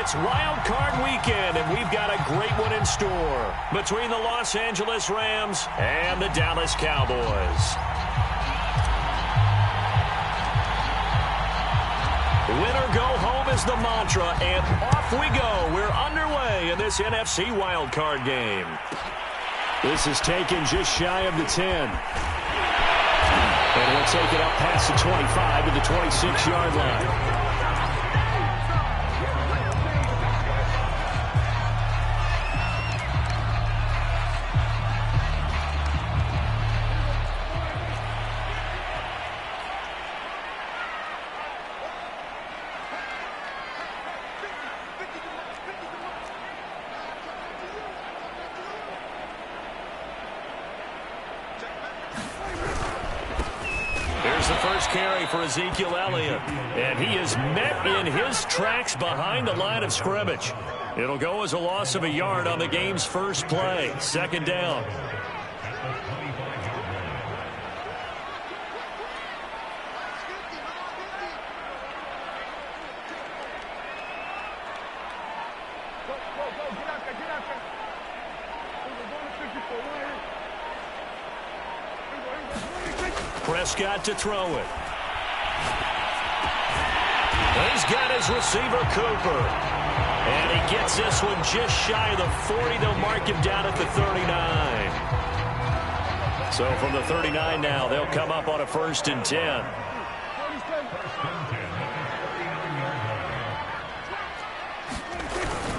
It's Wild Card Weekend, and we've got a great one in store between the Los Angeles Rams and the Dallas Cowboys. Win or go home is the mantra, and off we go. We're underway in this NFC Wild Card game. This is taken just shy of the 10. And we'll take it up past the 25 to the 26-yard line. Carry for Ezekiel Elliott, and he is met in his tracks behind the line of scrimmage. It'll go as a loss of a yard on the game's first play. Second down. Prescott to throw it. He's got his receiver, Cooper. And he gets this one just shy of the 40. They'll mark him down at the 39. So from the 39 now, they'll come up on a 1st and 10.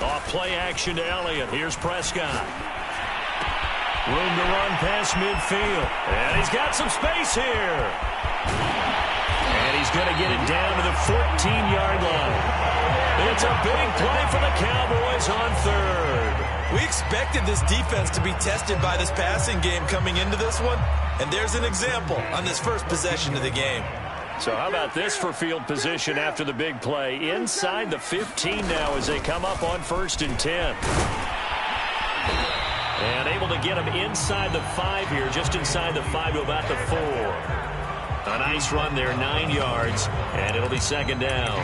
Off play action to Elliott. Here's Prescott. Room to run past midfield. And he's got some space here. And he's going to get it down to the 14-yard line. It's a big play for the Cowboys on third. We expected this defense to be tested by this passing game coming into this one. And there's an example on this first possession of the game. So how about this for field position after the big play? Inside the 15 now as they come up on 1st and 10. And able to get him inside the 5 here, just inside the 5 to about the 4. A nice run there, 9 yards, and it'll be second down.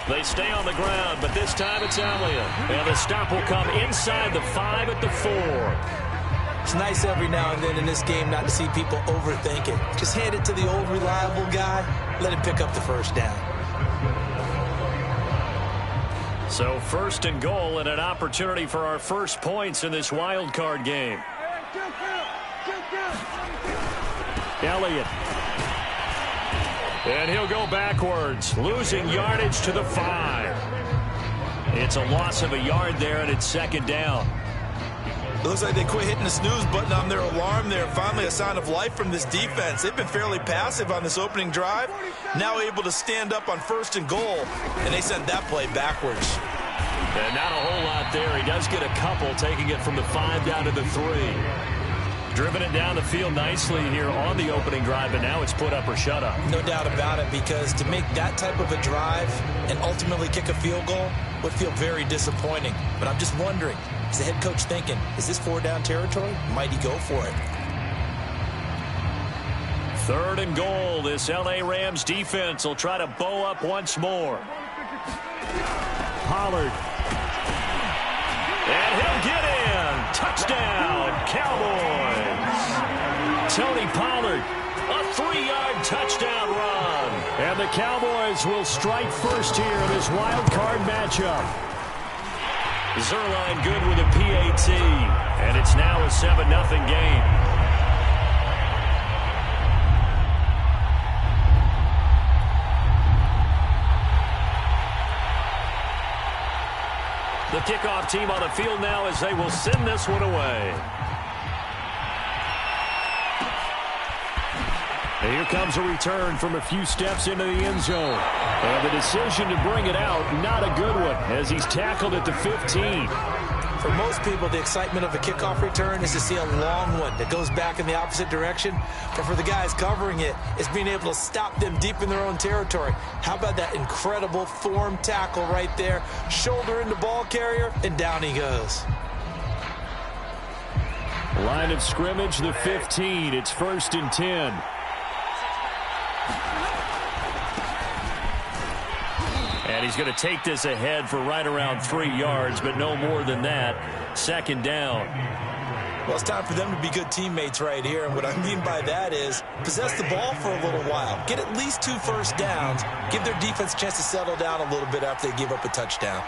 They stay on the ground, but this time it's Elliott. And the stop will come inside the 5 at the 4. It's nice every now and then in this game not to see people overthink it. Just hand it to the old reliable guy. Let him pick up the first down. So 1st and goal and an opportunity for our first points in this wild card game. Elliott. And he'll go backwards, losing yardage to the 5. It's a loss of a yard there, and it's second down. It looks like they quit hitting the snooze button on their alarm there. Finally a sign of life from this defense. They've been fairly passive on this opening drive. Now able to stand up on 1st and goal, and they sent that play backwards. And not a whole lot there. He does get a couple, taking it from the 5 down to the 3. Driven it down the field nicely here on the opening drive, and now it's put up or shut up. No doubt about it, because to make that type of a drive and ultimately kick a field goal would feel very disappointing. But I'm just wondering, is the head coach thinking, is this 4-down territory? Might he go for it? 3rd and goal. This L.A. Rams defense will try to bow up once more. Pollard. And he'll get in. Touchdown, Cowboys. Tony Pollard, a 3-yard touchdown run. And the Cowboys will strike first here in this wild card matchup. Zerline good with a PAT. And it's now a 7-0 game. The kickoff team on the field now as they will send this one away. And here comes a return from a few steps into the end zone. And the decision to bring it out, not a good one, as he's tackled at the 15. For most people, the excitement of a kickoff return is to see a long one that goes back in the opposite direction. But for the guys covering it, it's being able to stop them deep in their own territory. How about that incredible form tackle right there? Shoulder into ball carrier, and down he goes. Line of scrimmage, the 15. It's 1st and 10. And he's going to take this ahead for right around 3 yards, but no more than that. 2nd down. Well, it's time for them to be good teammates right here. And what I mean by that is possess the ball for a little while. Get at least 2 first downs. Give their defense a chance to settle down a little bit after they give up a touchdown.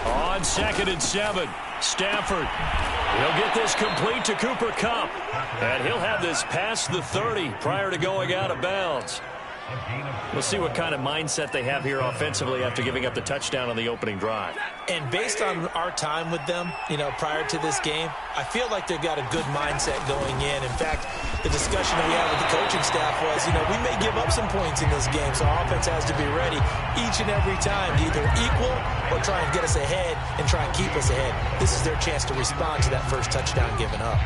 On 2nd and 7, Stafford. He'll get this complete to Cooper Kupp. And he'll have this past the 30 prior to going out of bounds. We'll see what kind of mindset they have here offensively after giving up the touchdown on the opening drive. And based on our time with them, prior to this game, I feel like they've got a good mindset going in. In fact, the discussion that we had with the coaching staff was, we may give up some points in this game, so our offense has to be ready each and every time to either equal or try and get us ahead and try and keep us ahead. This is their chance to respond to that first touchdown given up.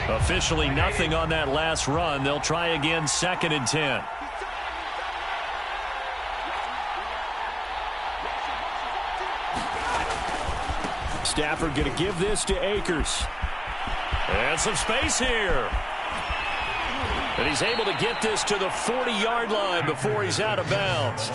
Officially nothing on that last run. They'll try again, 2nd and 10. Stafford going to give this to Akers. And some space here. And he's able to get this to the 40-yard line before he's out of bounds.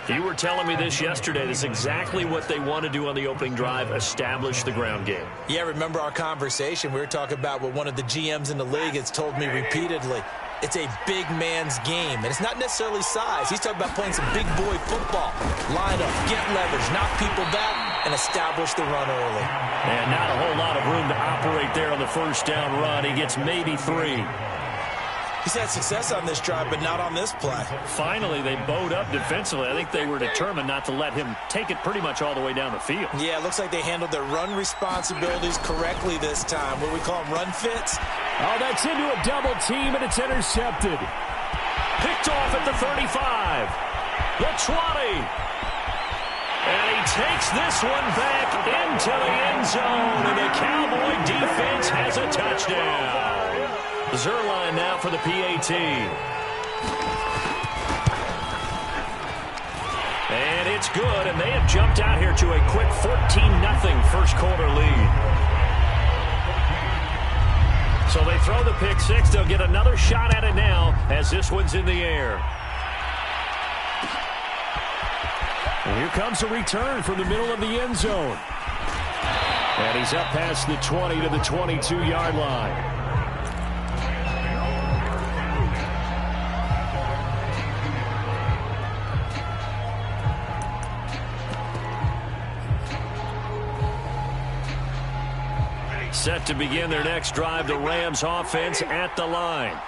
You were telling me this yesterday. This is exactly what they want to do on the opening drive, establish the ground game. Yeah, remember our conversation. We were talking about what one of the GMs in the league has told me repeatedly. It's a big man's game, and it's not necessarily size. He's talking about playing some big boy football. Line up, get leverage, knock people back, and establish the run early. And not a whole lot of room to operate there on the first down run. He gets maybe 3. He's had success on this drive, but not on this play. Finally, they bowed up defensively. I think they were determined not to let him take it pretty much all the way down the field. Yeah, it looks like they handled their run responsibilities correctly this time. What we call them run fits. Oh, that's into a double team, and it's intercepted. Picked off at the 35. The 20. And he takes this one back into the end zone, and the Cowboy defense has a touchdown. Zerline now for the PAT. And it's good, and they have jumped out here to a quick 14-0 first quarter lead. So they throw the pick 6. They'll get another shot at it now as this one's in the air. And here comes a return from the middle of the end zone. And he's up past the 20 to the 22-yard line. Set to begin their next drive, the Rams offense at the line.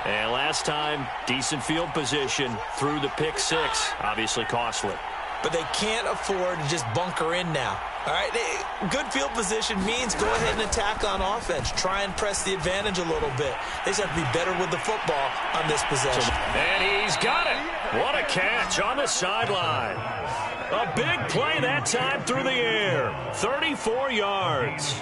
And last time, decent field position through the pick 6, obviously costly. But they can't afford to just bunker in now. All right, good field position means go ahead and attack on offense. Try and press the advantage a little bit. They just have to be better with the football on this possession. And he's got it. What a catch on the sideline. A big play that time through the air. 34 yards.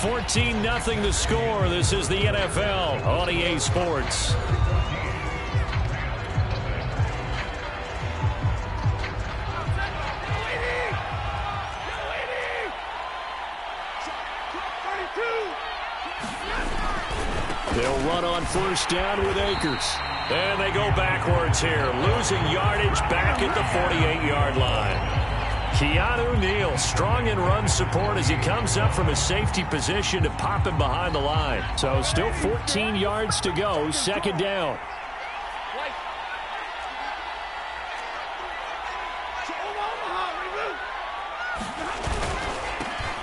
14-0 the score. This is the NFL on EA Sports. They'll run on first down with Akers. And they go backwards here, losing yardage back at the 48-yard line. Keanu Neal strong in run support as he comes up from a safety position to pop him behind the line. So still 14 yards to go, second down.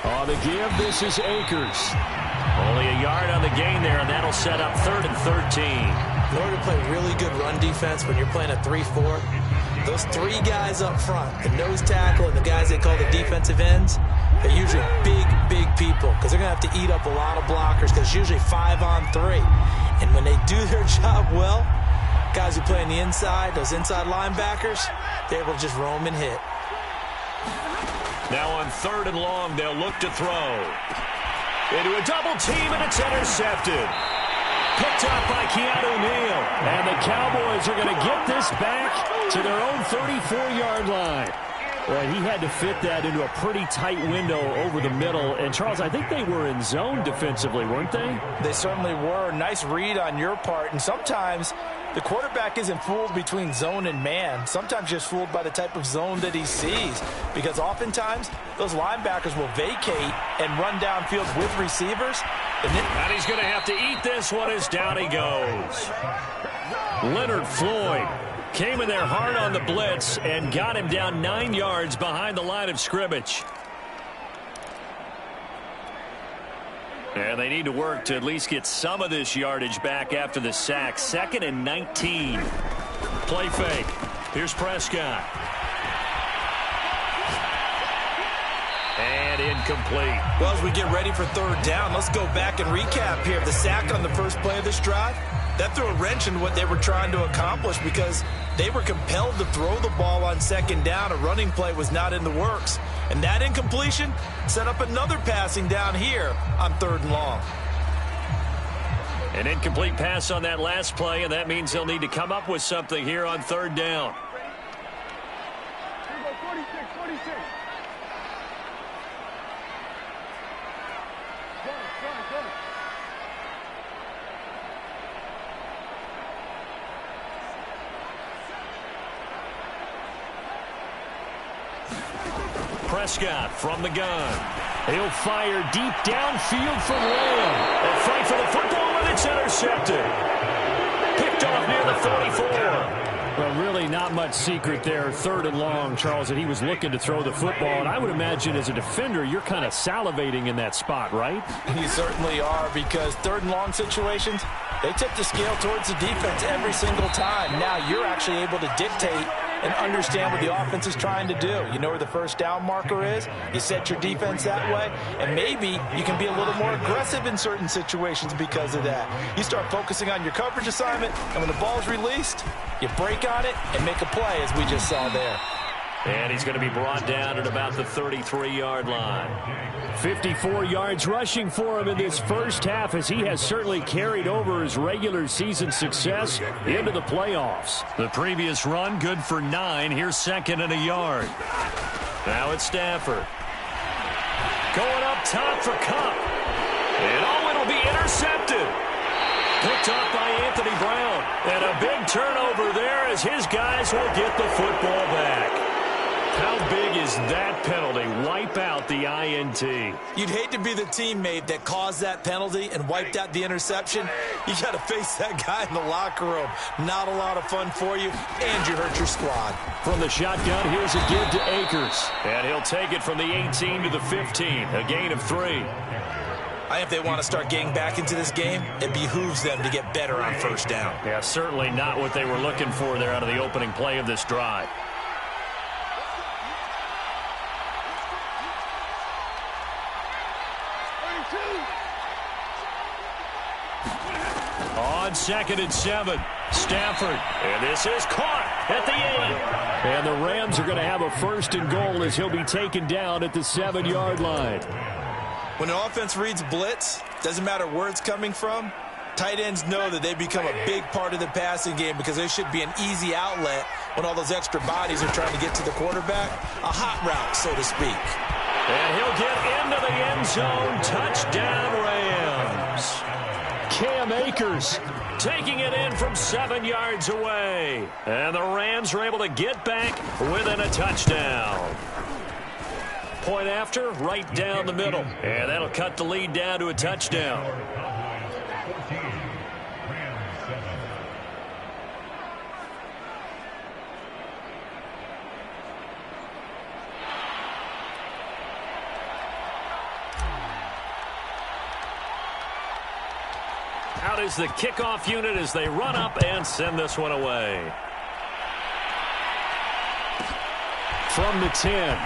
On the give, this is Akers. Only a yard on the gain there, and that'll set up 3rd and 13. In order to play really good run defense when you're playing a 3-4, those three guys up front, the nose tackle and the guys they call the defensive ends, they're usually big, big people because they're going to have to eat up a lot of blockers because it's usually 5-on-3. And when they do their job well, guys who play on the inside, those inside linebackers, they're able to just roam and hit. Now on 3rd and long, they'll look to throw. Into a double team, and it's intercepted. Picked up by Keanu Neal. And the Cowboys are going to get this back to their own 34-yard line. Well, he had to fit that into a pretty tight window over the middle. And, Charles, I think they were in zone defensively, weren't they? They certainly were. Nice read on your part. And sometimes the quarterback isn't fooled between zone and man. Sometimes just fooled by the type of zone that he sees. Because oftentimes, those linebackers will vacate and run downfield with receivers. And he's going to have to eat this one as down he goes. Leonard Floyd came in there hard on the blitz and got him down 9 yards behind the line of scrimmage. And they need to work to at least get some of this yardage back after the sack. 2nd and 19. Play fake. Here's Prescott. And incomplete. Well, as we get ready for 3rd down, let's go back and recap here. The sack on the first play of this drive, that threw a wrench into what they were trying to accomplish because they were compelled to throw the ball on 2nd down. A running play was not in the works. And that incompletion set up another passing down here on 3rd and long. An incomplete pass on that last play, and that means they'll need to come up with something here on 3rd down. Prescott from the gun. He'll fire deep downfield from Lamb. They'll fight for the football, and it's intercepted. Picked off near the 44. Well, really not much secret there. 3rd and long, Charles, that he was looking to throw the football. And I would imagine as a defender, you're kind of salivating in that spot, right? You certainly are, because 3rd and long situations, they tip the scale towards the defense every single time. Now you're actually able to dictate and understand what the offense is trying to do. You know where the first down marker is. You set your defense that way, and maybe you can be a little more aggressive in certain situations because of that. You start focusing on your coverage assignment, and when the ball's released, you break on it and make a play, as we just saw there. And he's going to be brought down at about the 33-yard line. 54 yards rushing for him in this first half, as he has certainly carried over his regular season success into the playoffs. The previous run, good for 9. Here's 2nd and a yard. Now it's Stafford. Going up top for Kupp. And it'll be intercepted. Picked up by Anthony Brown. And a big turnover there as his guys will get the football back. How big is that penalty? Wipe out the INT. You'd hate to be the teammate that caused that penalty and wiped out the interception. You got to face that guy in the locker room. Not a lot of fun for you, and you hurt your squad. From the shotgun, here's a give to Akers. And he'll take it from the 18 to the 15. A gain of 3. If they want to start getting back into this game, it behooves them to get better on 1st down. Yeah, certainly not what they were looking for there out of the opening play of this drive. On 2nd and 7, Stafford. And this is caught at the 8. And the Rams are going to have a 1st and goal as he'll be taken down at the 7-yard line. When an offense reads blitz, doesn't matter where it's coming from, tight ends know that they become a big part of the passing game because there should be an easy outlet when all those extra bodies are trying to get to the quarterback. A hot route, so to speak. And he'll get into the end zone. Touchdown, Rams. Cam Akers taking it in from 7 yards away. And the Rams are able to get back within a touchdown. Point after, right down the middle. And that'll cut the lead down to a touchdown. Out out is the kickoff unit as they run up and send this one away. From the 10.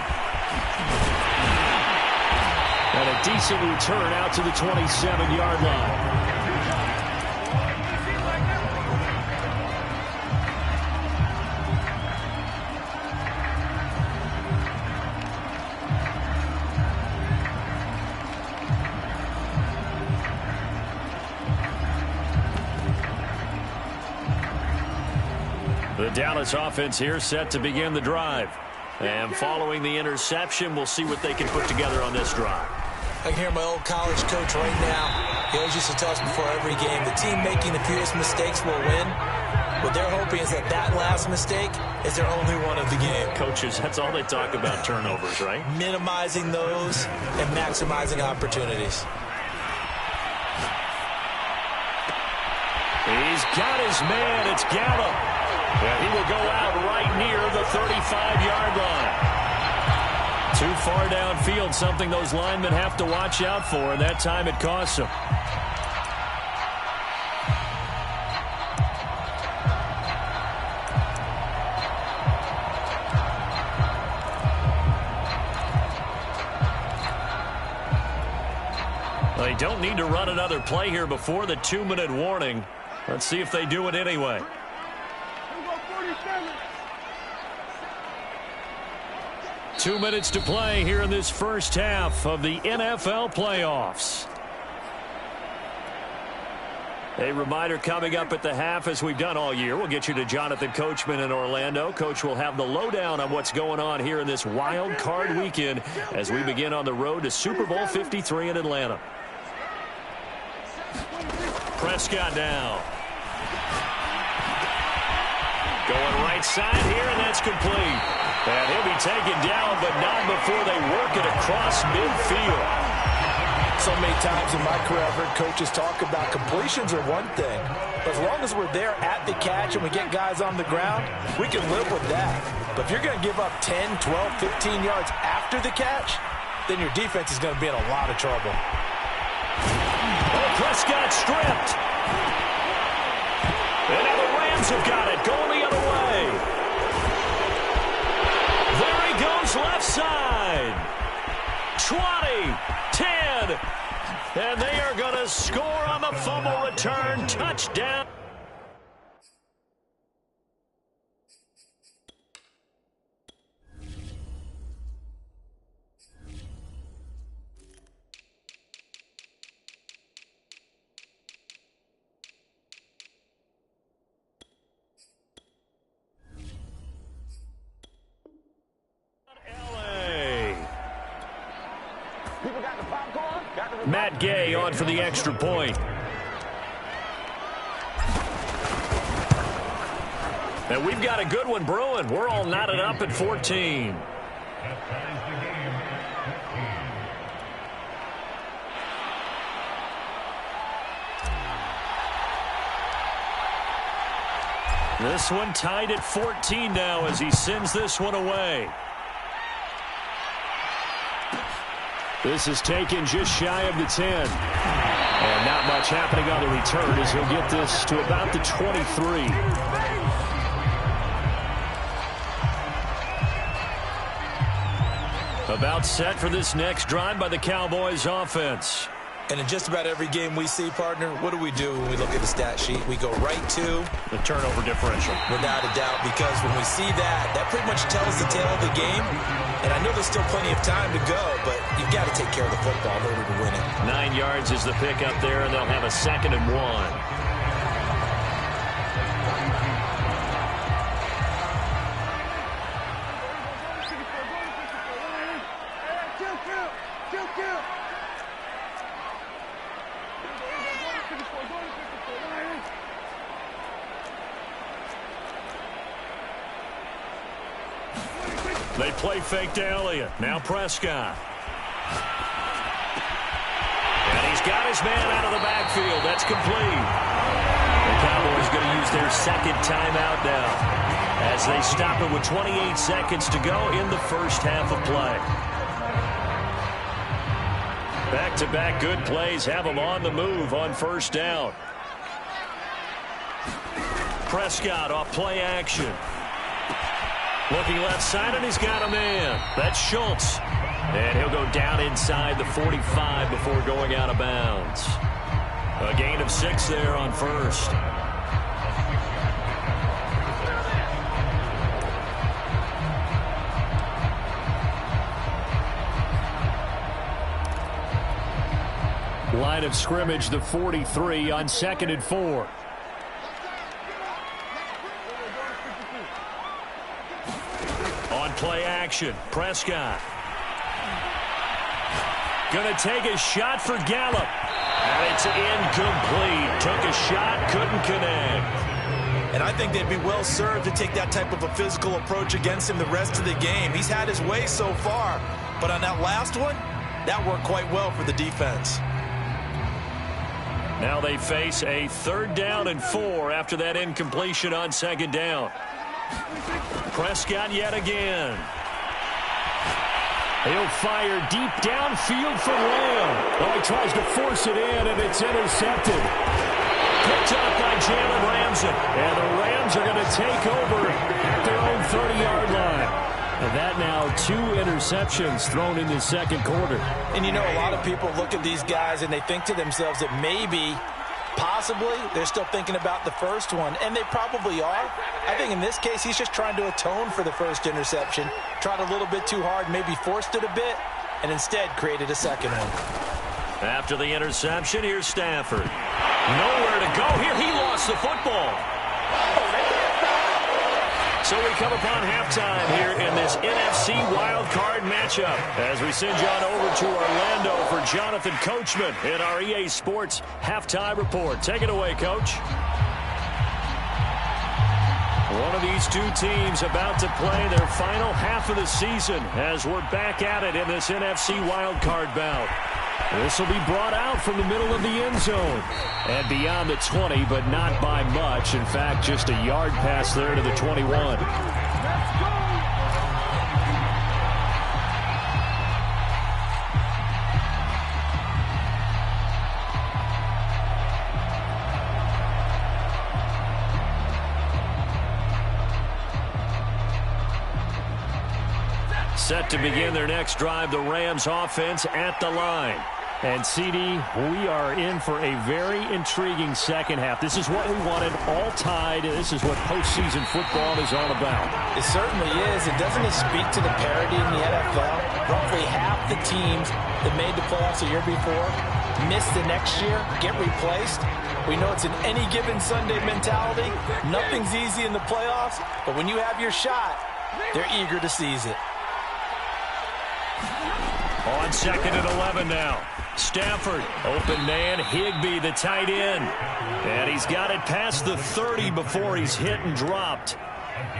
And a decent return out to the 27-yard line. The Dallas offense here set to begin the drive. And following the interception, we'll see what they can put together on this drive. I can hear my old college coach right now. He always used to tell us before every game, the team making the fewest mistakes will win. What they're hoping is that that last mistake is their only one of the game. Coaches, that's all they talk about, turnovers, right? Minimizing those and maximizing opportunities. He's got his man. It's Gallup. And he will go out right near the 35-yard line. Too far downfield, something those linemen have to watch out for, and that time it costs them. They don't need to run another play here before the 2-minute warning. Let's see if they do it anyway. 2 minutes to play here in this first half of the NFL playoffs. A reminder coming up at the half, as we've done all year. We'll get you to Jonathan Coachman in Orlando. Coach will have the lowdown on what's going on here in this wild card weekend as we begin on the road to Super Bowl 53 in Atlanta. Prescott now. Going right side here, and that's complete. And he'll be taken down, but not before they work it across midfield. So many times in my career, I've heard coaches talk about completions are one thing. But as long as we're there at the catch and we get guys on the ground, we can live with that. But if you're going to give up 10, 12, 15 yards after the catch, then your defense is going to be in a lot of trouble. Oh, Prescott stripped. And now the Rams have got it, going the other way. There he goes, left side. 20, 10, and they are going to score on the fumble return. Touchdown. Matt Gay on for the extra point. And we've got a good one brewing. We're all knotted up at 14. This one tied at 14 now as he sends this one away. This is taken just shy of the 10. And not much happening on the return as he'll get this to about the 23. About set for this next drive by the Cowboys offense. And in just about every game we see, partner, what do we do when we look at the stat sheet? We go right to the turnover differential. Without a doubt, because when we see that, that pretty much tells the tale of the game. And I know there's still plenty of time to go, but you've got to take care of the football in order to win it. 9 yards is the pick up there, and they'll have a 2nd and 1. They play fake to Elliott. Now Prescott. And he's got his man out of the backfield. That's complete. The Cowboys going to use their 2nd timeout now as they stop it with 28 seconds to go in the first half of play. Back-to-back good plays have them on the move on first down. Prescott off play action. Looking left side, and he's got a man. That's Schultz. And he'll go down inside the 45 before going out of bounds. A gain of 6 there on first. Line of scrimmage, the 43 on 2nd and 4. On play action, Prescott. Gonna take a shot for Gallup. And it's incomplete. Took a shot, couldn't connect. And I think they'd be well served to take that type of a physical approach against him the rest of the game. He's had his way so far. But on that last one, that worked quite well for the defense. Now they face a 3rd down and 4 after that incompletion on 2nd down. Prescott yet again. He'll fire deep downfield for Lamb. Oh, he tries to force it in, and it's intercepted. Picked up by Jalen Ramsey. And the Rams are going to take over at their own 30-yard line. And that now 2 interceptions thrown in the 2nd quarter. And you know, a lot of people look at these guys and they think to themselves that maybe, possibly, they're still thinking about the first one. And they probably are. I think in this case, he's just trying to atone for the first interception. Tried a little bit too hard, maybe forced it a bit, and instead created a second one. After the interception, here's Stafford. Nowhere to go here. He lost the football. So we come upon halftime here in this NFC wildcard matchup as we send you on over to Orlando for Jonathan Coachman in our EA Sports Halftime Report. Take it away, Coach. One of these 2 teams about to play their final half of the season as we're back at it in this NFC wildcard bout. This will be brought out from the middle of the end zone and beyond the 20, but not by much. In fact, just a yard pass there to the 21. Set to begin their next drive, the Rams offense at the line. And, CD, we are in for a very intriguing second half. This is what we wanted, all tied. This is what postseason football is all about. It certainly is. And doesn't it speak to the parity in the NFL? Roughly half the teams that made the playoffs a year before miss the next year, get replaced. We know it's an any given Sunday mentality. Nothing's easy in the playoffs, but when you have your shot, they're eager to seize it. On 2nd and 11 now. Stafford, open man, Higbee, the tight end. And he's got it past the 30 before he's hit and dropped.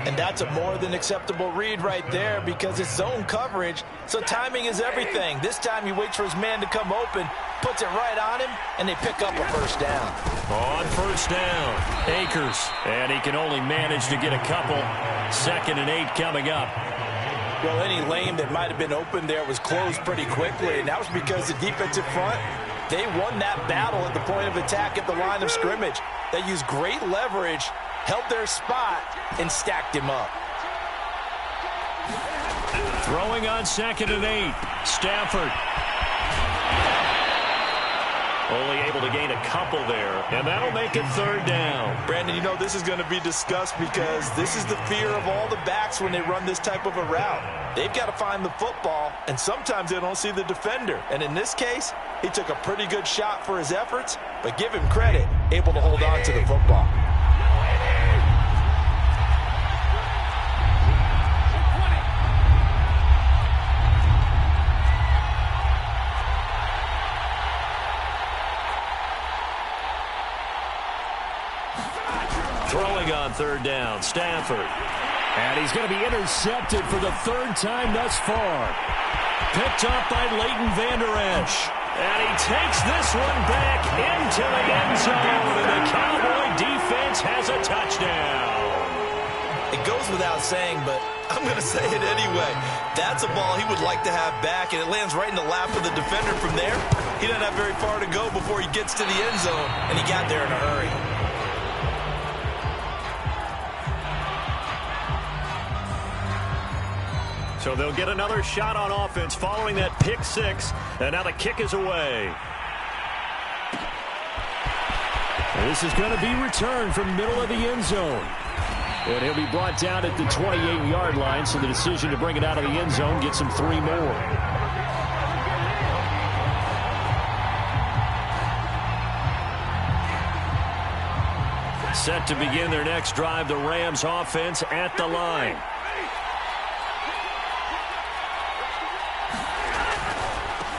And that's a more than acceptable read right there because it's zone coverage, so timing is everything. This time he waits for his man to come open, puts it right on him, and they pick up a first down. On first down, Akers. And he can only manage to get a couple. 2nd and 8 coming up. Well, any lane that might have been open there was closed pretty quickly, and that was because the defensive front, they won that battle at the point of attack at the line of scrimmage. They used great leverage, held their spot, and stacked him up. Throwing on 2nd and 8, Stafford. Only able to gain a couple there, and that'll make it 3rd down. Brandon, you know this is going to be discussed because this is the fear of all the backs when they run this type of a route. They've got to find the football, and sometimes they don't see the defender. And in this case, he took a pretty good shot for his efforts, but give him credit, able to hold on to the football. Throwing on 3rd down, Stafford. And he's going to be intercepted for the 3rd time thus far. Picked up by Leighton Vander Esch. And he takes this one back into the end zone. And the Cowboy defense has a touchdown. It goes without saying, but I'm going to say it anyway. That's a ball he would like to have back, and it lands right in the lap of the defender from there. He doesn't have very far to go before he gets to the end zone, and he got there in a hurry. So they'll get another shot on offense following that pick six. And now the kick is away. This is going to be returned from middle of the end zone. And he'll be brought down at the 28-yard line, so the decision to bring it out of the end zone gets him 3 more. Set to begin their next drive, the Rams offense at the line.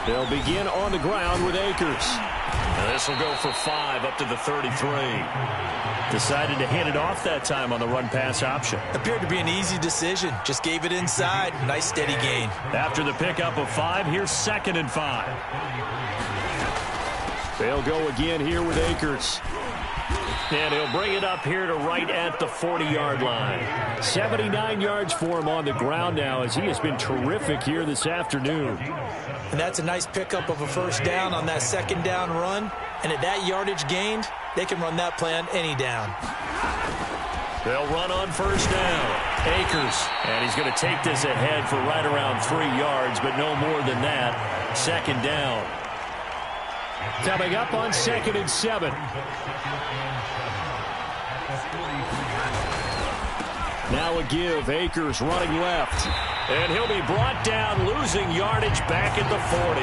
They'll begin on the ground with Akers. And this will go for 5 up to the 33. Decided to hit it off that time on the run-pass option. Appeared to be an easy decision. Just gave it inside. Nice steady gain. After the pickup of 5, here's 2nd and 5. They'll go again here with Akers. And he'll bring it up here to right at the 40-yard line. 79 yards for him on the ground now, as he has been terrific here this afternoon. And that's a nice pickup of a first down on that second down run. And at that yardage gained, they can run that play on any down. They'll run on first down. Akers. And he's going to take this ahead for right around 3 yards, but no more than that. 2nd down. Coming up on 2nd and 7. Now a give. Akers running left. And he'll be brought down, losing yardage back at the 40.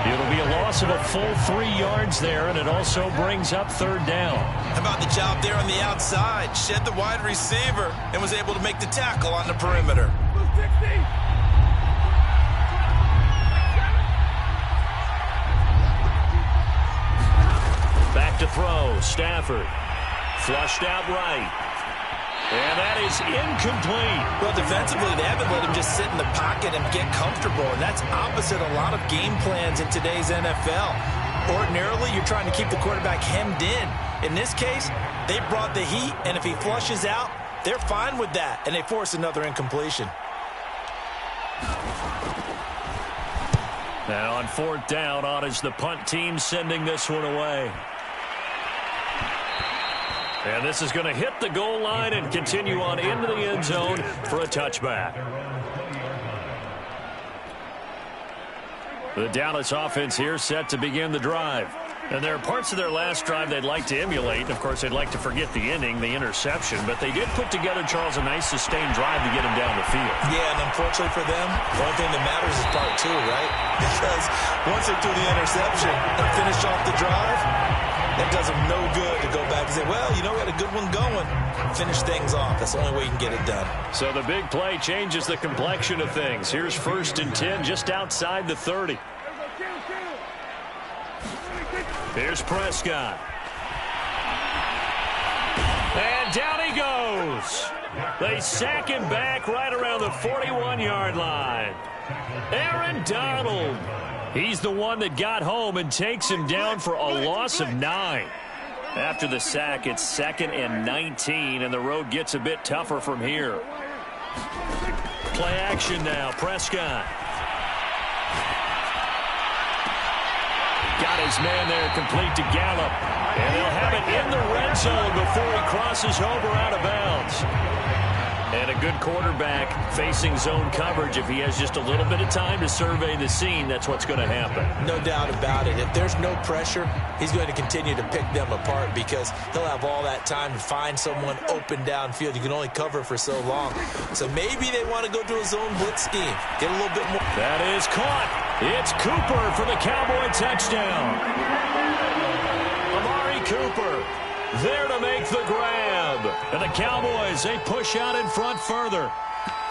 It'll be a loss of a full 3 yards there, and it also brings up 3rd down. How about the job there on the outside? Shed the wide receiver and was able to make the tackle on the perimeter. Back to throw. Stafford. Flushed out right. And that is incomplete. Well, defensively, they haven't let him just sit in the pocket and get comfortable, and that's opposite a lot of game plans in today's NFL. Ordinarily, you're trying to keep the quarterback hemmed in. In this case, they brought the heat, and if he flushes out, they're fine with that, and they force another incompletion. Now on 4th down, on is the punt team sending this one away. And this is going to hit the goal line and continue on into the end zone for a touchback. The Dallas offense here set to begin the drive. And there are parts of their last drive they'd like to emulate. Of course, they'd like to forget the ending, the interception. But they did put together, Charles, a nice sustained drive to get him down the field. Yeah, and unfortunately for them, the only thing that matters is part 2, right? Because once they threw the interception and finish off the drive, that does them no good to go back and say, well, you know, we had a good one going. Finish things off. That's the only way you can get it done. So the big play changes the complexion of things. Here's 1st and 10 just outside the 30. Here's Prescott. And down he goes. They sack him back right around the 41-yard line. Aaron Donald. He's the one that got home and takes him down for a loss of 9. After the sack, it's 2nd and 19, and the road gets a bit tougher from here. Play action now. Prescott. Got his man there, complete to Gallup. And they'll have it in the red zone before he crosses over out of bounds. And a good quarterback facing zone coverage. If he has just a little bit of time to survey the scene, that's what's going to happen. No doubt about it. If there's no pressure, he's going to continue to pick them apart because he'll have all that time to find someone open downfield. You can only cover for so long. So maybe they want to go to a zone blitz scheme. Get a little bit more. That is caught. It's Cooper for the Cowboy touchdown. Amari Cooper there to make the grab. And the Cowboys, they push out in front further.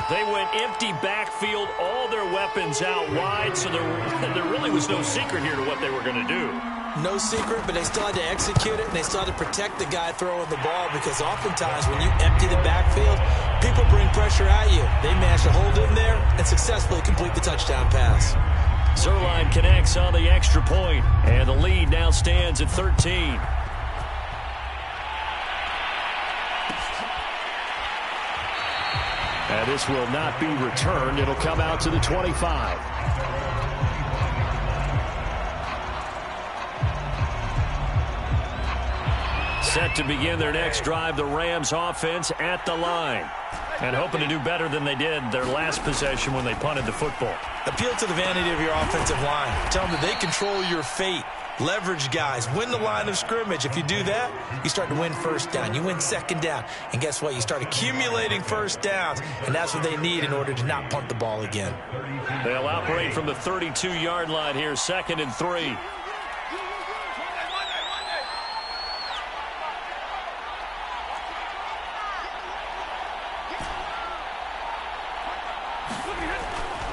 They went empty backfield, all their weapons out wide, so there really was no secret here to what they were going to do. No secret, but they still had to execute it, and they still had to protect the guy throwing the ball because oftentimes when you empty the backfield, people bring pressure at you. They managed to hold in there and successfully complete the touchdown pass. Zerline connects on the extra point, and the lead now stands at 13. And this will not be returned. It'll come out to the 25. Set to begin their next drive, the Rams offense at the line. And hoping to do better than they did their last possession when they punted the football. Appeal to the vanity of your offensive line. Tell them that they control your fate. Leverage guys. Win the line of scrimmage. If you do that, you start to win first down. You win second down. And guess what? You start accumulating first downs. And that's what they need in order to not punt the ball again. They'll operate from the 32-yard line here, 2nd and 3.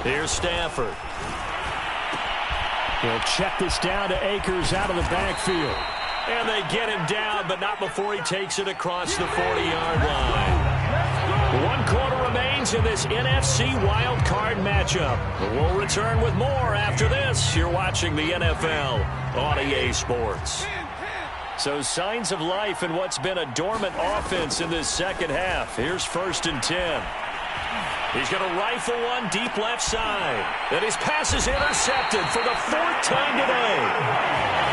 Here's Stafford. He'll check this down to Akers out of the backfield. And they get him down, but not before he takes it across the 40-yard line. 1 quarter remains in this NFC wild card matchup. We'll return with more after this. You're watching the NFL on EA Sports. So signs of life in what's been a dormant offense in this second half. Here's 1st and 10. He's going to rifle one deep left side. And his pass is intercepted for the 4th time today.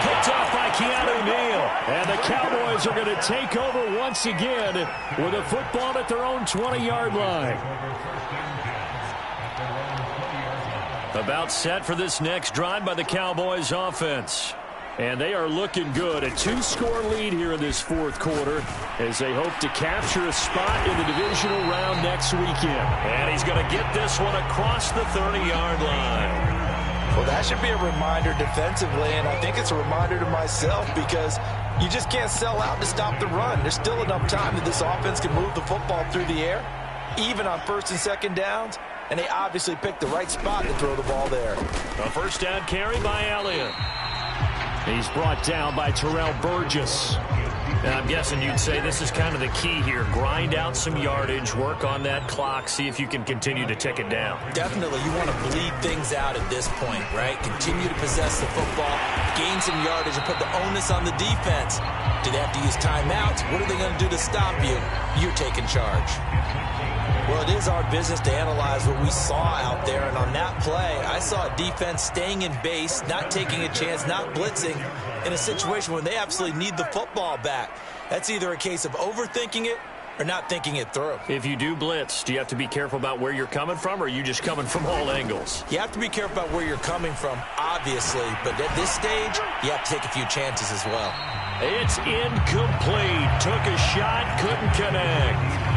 Picked off by Keanu Neal. And the Cowboys are going to take over once again with a football at their own 20-yard line. About set for this next drive by the Cowboys offense. And they are looking good. A 2-score lead here in this 4th quarter as they hope to capture a spot in the divisional round next weekend. And he's going to get this one across the 30-yard line. Well, that should be a reminder defensively, and I think it's a reminder to myself because you just can't sell out to stop the run. There's still enough time that this offense can move the football through the air, even on 1st and 2nd downs, and they obviously picked the right spot to throw the ball there. A 1st down carry by Elliott. He's brought down by Terrell Burgess. And I'm guessing you'd say this is kind of the key here. Grind out some yardage, work on that clock, see if you can continue to tick it down. Definitely, you want to bleed things out at this point, right? Continue to possess the football, gain some yardage, and put the onus on the defense. Do they have to use timeouts? What are they going to do to stop you? You're taking charge. Well, it is our business to analyze what we saw out there, and on that play, I saw a defense staying in base, not taking a chance, not blitzing, in a situation where they absolutely need the football back. That's either a case of overthinking it or not thinking it through. If you do blitz, do you have to be careful about where you're coming from, or are you just coming from all angles? You have to be careful about where you're coming from, obviously, but at this stage, you have to take a few chances as well. It's incomplete. Took a shot, couldn't connect.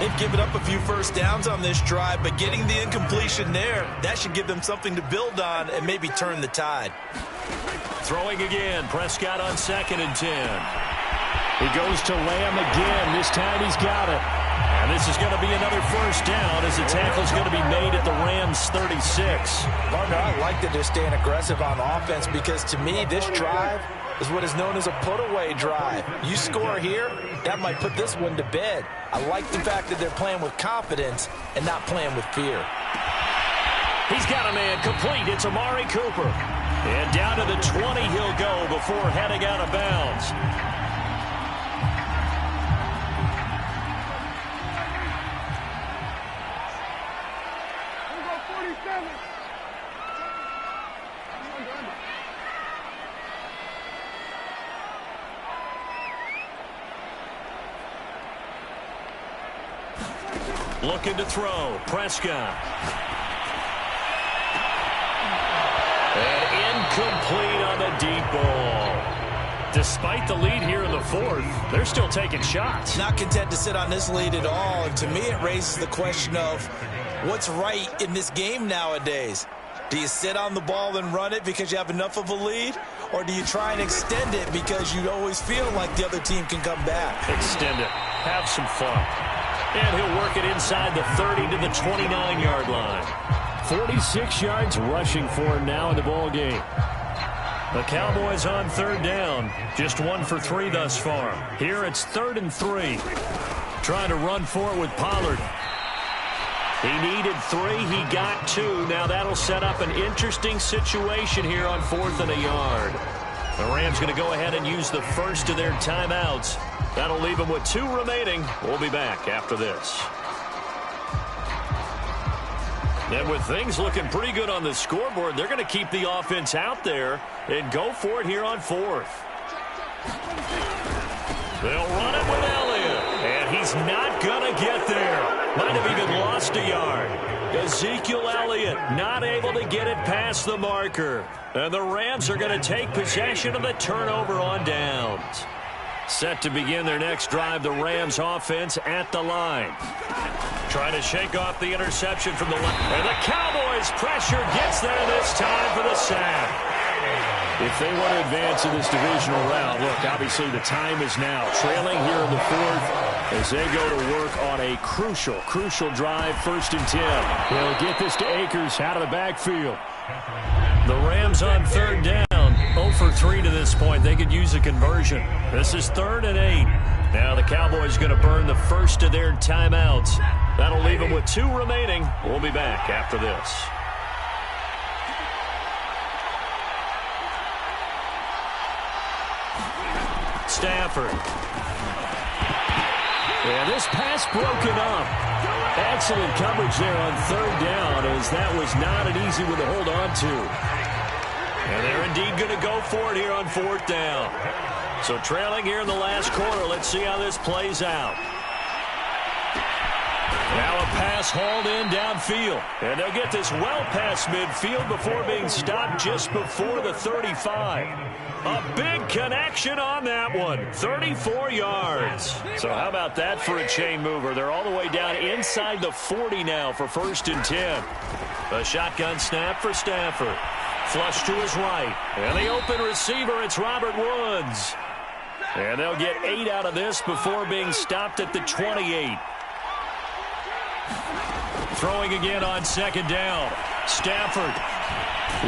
They've given up a few first downs on this drive, but getting the incompletion there, that should give them something to build on and maybe turn the tide. Throwing again, Prescott on 2nd and 10. He goes to Lamb again. This time he's got it. And this is going to be another 1st down as the tackle's going to be made at the Rams' 36. Partner, I like that they're staying aggressive on offense because to me, this drive is what is known as a put-away drive. You score here, that might put this one to bed. I like the fact that they're playing with confidence and not playing with fear. He's got a man complete. It's Amari Cooper. And down to the 20 he'll go before heading out of bounds. Looking to throw. Prescott. And incomplete on the deep ball. Despite the lead here in the 4th, they're still taking shots. Not content to sit on this lead at all. And to me, it raises the question of what's right in this game nowadays. Do you sit on the ball and run it because you have enough of a lead? Or do you try and extend it because you always feel like the other team can come back? Extend it. Have some fun. And he'll work it inside the 30 to the 29-yard line. 46 yards rushing for him now in the ball game. The Cowboys on 3rd down. Just 1 for 3 thus far. Here it's 3rd and 3. Trying to run for it with Pollard. He needed 3. He got 2. Now that'll set up an interesting situation here on 4th and a yard. The Rams going to go ahead and use the first of their timeouts. That'll leave them with 2 remaining. We'll be back after this. And with things looking pretty good on the scoreboard, they're going to keep the offense out there and go for it here on 4th. They'll run it with Elliott. And he's not going to get there. Might have even lost a yard. Ezekiel Elliott not able to get it past the marker. And the Rams are going to take possession of the turnover on downs. Set to begin their next drive, the Rams offense at the line. Trying to shake off the interception from the left. And the Cowboys pressure gets there this time for the sack. If they want to advance in this divisional round, look, obviously the time is now. Trailing here in the fourth as they go to work on a crucial drive, 1st and 10. They'll get this to Akers out of the backfield. The Rams on 3rd down, 0 for 3 to this point. They could use a conversion. This is 3rd and 8. Now the Cowboys going to burn the first of their timeouts. That'll leave them with 2 remaining. We'll be back after this. Stafford. And this pass broken up. Excellent coverage there on 3rd down, as that was not an easy one to hold on to. And they're indeed going to go for it here on 4th down. So trailing here in the last quarter. Let's see how this plays out. Now a pass hauled in downfield. And they'll get this well past midfield before being stopped just before the 35. A big connection on that one. 34 yards. So how about that for a chain mover? They're all the way down inside the 40 now for 1st and 10. A shotgun snap for Stafford. Flush to his right. And the open receiver, it's Robert Woods. And they'll get 8 out of this before being stopped at the 28. Throwing again on 2nd down. Stafford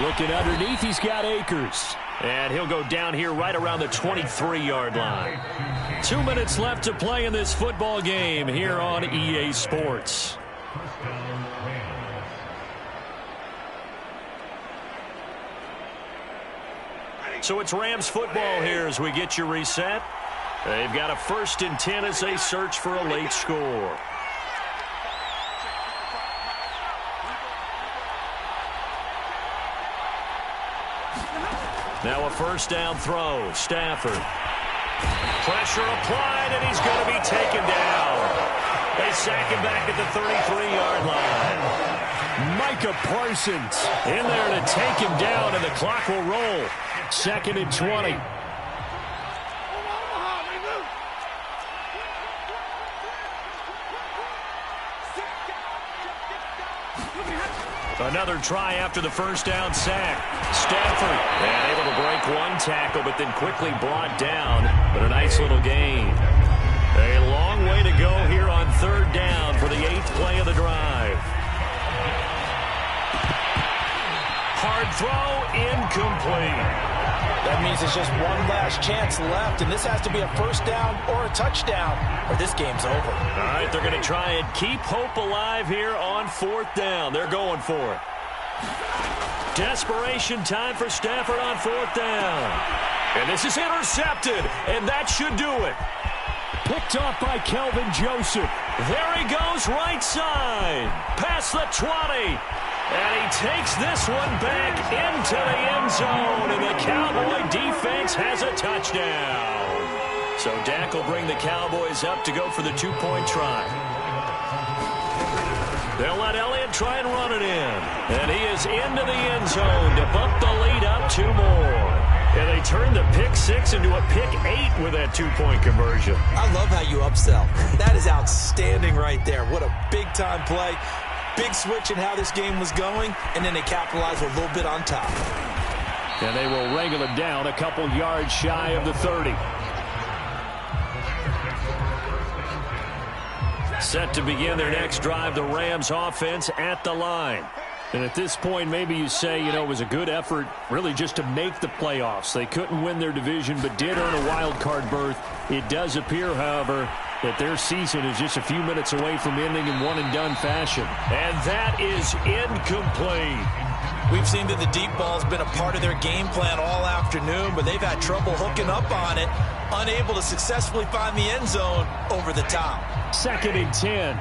looking underneath. He's got Akers. And he'll go down here right around the 23-yard line. 2 minutes left to play in this football game here on EA Sports. So it's Rams football here as we get you reset. They've got a 1st and 10 as they search for a late score. Now a 1st down throw. Stafford. Pressure applied, and he's going to be taken down. They sack him back at the 33-yard line. Micah Parsons in there to take him down, and the clock will roll. 2nd and 20. Another try after the 1st down sack. Stafford and able to break one tackle, but then quickly brought down. But a nice little gain. A long way to go here on 3rd down for the 8th play of the drive. Hard throw, incomplete. That means it's just one last chance left, and this has to be a 1st down or a touchdown, or this game's over. All right, they're going to try and keep hope alive here on 4th down. They're going for it. Desperation time for Stafford on 4th down. And this is intercepted, and that should do it. Picked off by Kelvin Joseph. There he goes, right side. Past the 20. And he takes this one back into the end zone, and the Cowboy defense has a touchdown. So Dak will bring the Cowboys up to go for the 2-point try. They'll let Elliott try and run it in. And he is into the end zone to bump the lead up 2 more. And they turn the pick 6 into a pick 8 with that 2-point conversion. I love how you upsell. That is outstanding right there. What a big-time play. Big switch in how this game was going, and then they capitalize a little bit on top. And they will wrangle it down a couple yards shy of the 30. Set to begin their next drive, the Rams offense at the line. And at this point, maybe you say, you know, it was a good effort really just to make the playoffs. They couldn't win their division but did earn a wild card berth. It does appear, however, that their season is just a few minutes away from ending in one-and-done fashion. And that is incomplete. We've seen that the deep ball's been a part of their game plan all afternoon, but they've had trouble hooking up on it, unable to successfully find the end zone over the top. 2nd and 10.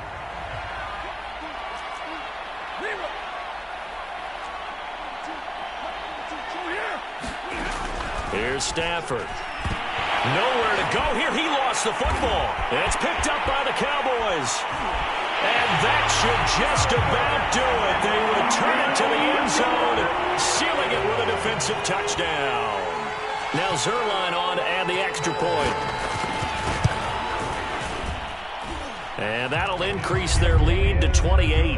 Here's Stafford. Nowhere to go here. He lost the football. And it's picked up by the Cowboys. And that should just about do it. They return it to the end zone, sealing it with a defensive touchdown. Now Zerline on to add the extra point. And that'll increase their lead to 28.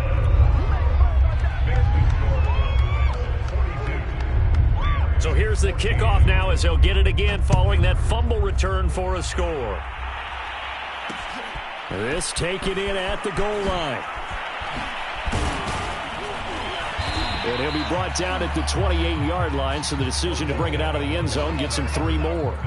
So here's the kickoff now as he'll get it again following that fumble return for a score. This taken in at the goal line. And he'll be brought down at the 28-yard line, so the decision to bring it out of the end zone gets him 3 more.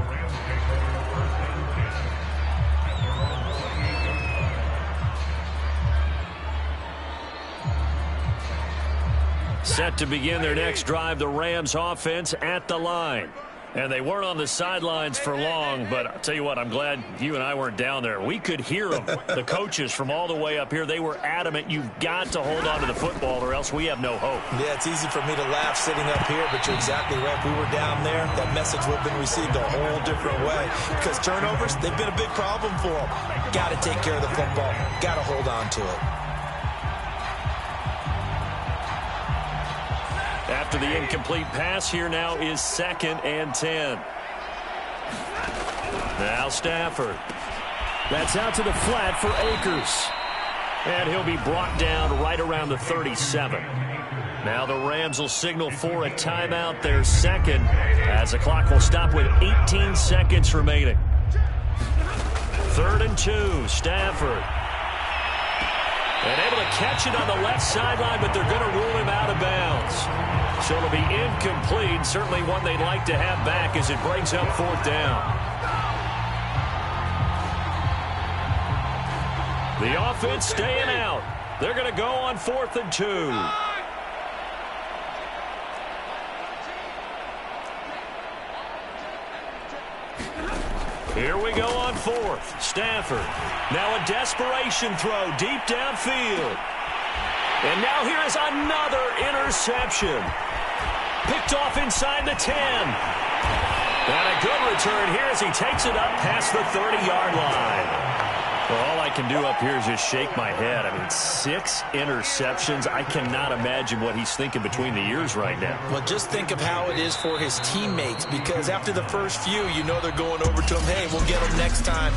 Set to begin their next drive, the Rams offense at the line. And they weren't on the sidelines for long, but I'll tell you what, I'm glad you and I weren't down there. We could hear them, the coaches from all the way up here. They were adamant, you've got to hold on to the football or else we have no hope. Yeah, it's easy for me to laugh sitting up here, but you're exactly right. If we were down there, that message would have been received a whole different way. Because turnovers, they've been a big problem for them. Got to take care of the football. Got to hold on to it. After the incomplete pass, here now is 2nd and 10. Now Stafford. That's out to the flat for Akers. And he'll be brought down right around the 37. Now the Rams will signal for a timeout, their second, as the clock will stop with 18 seconds remaining. 3rd and 2, Stafford. And able to catch it on the left sideline, but they're going to rule him out of bounds. So it'll be incomplete. Certainly one they'd like to have back as it brings up 4th down. The offense staying out. They're going to go on 4th and 2. Here we go on 4th. Stafford. Now a desperation throw deep downfield. And now here is another interception. Picked off inside the 10. And a good return here as he takes it up past the 30-yard line. Well, all I can do up here is just shake my head. I mean, 6 interceptions. I cannot imagine what he's thinking between the ears right now. Well, just think of how it is for his teammates, because after the first few, you know they're going over to him, hey, we'll get him next time.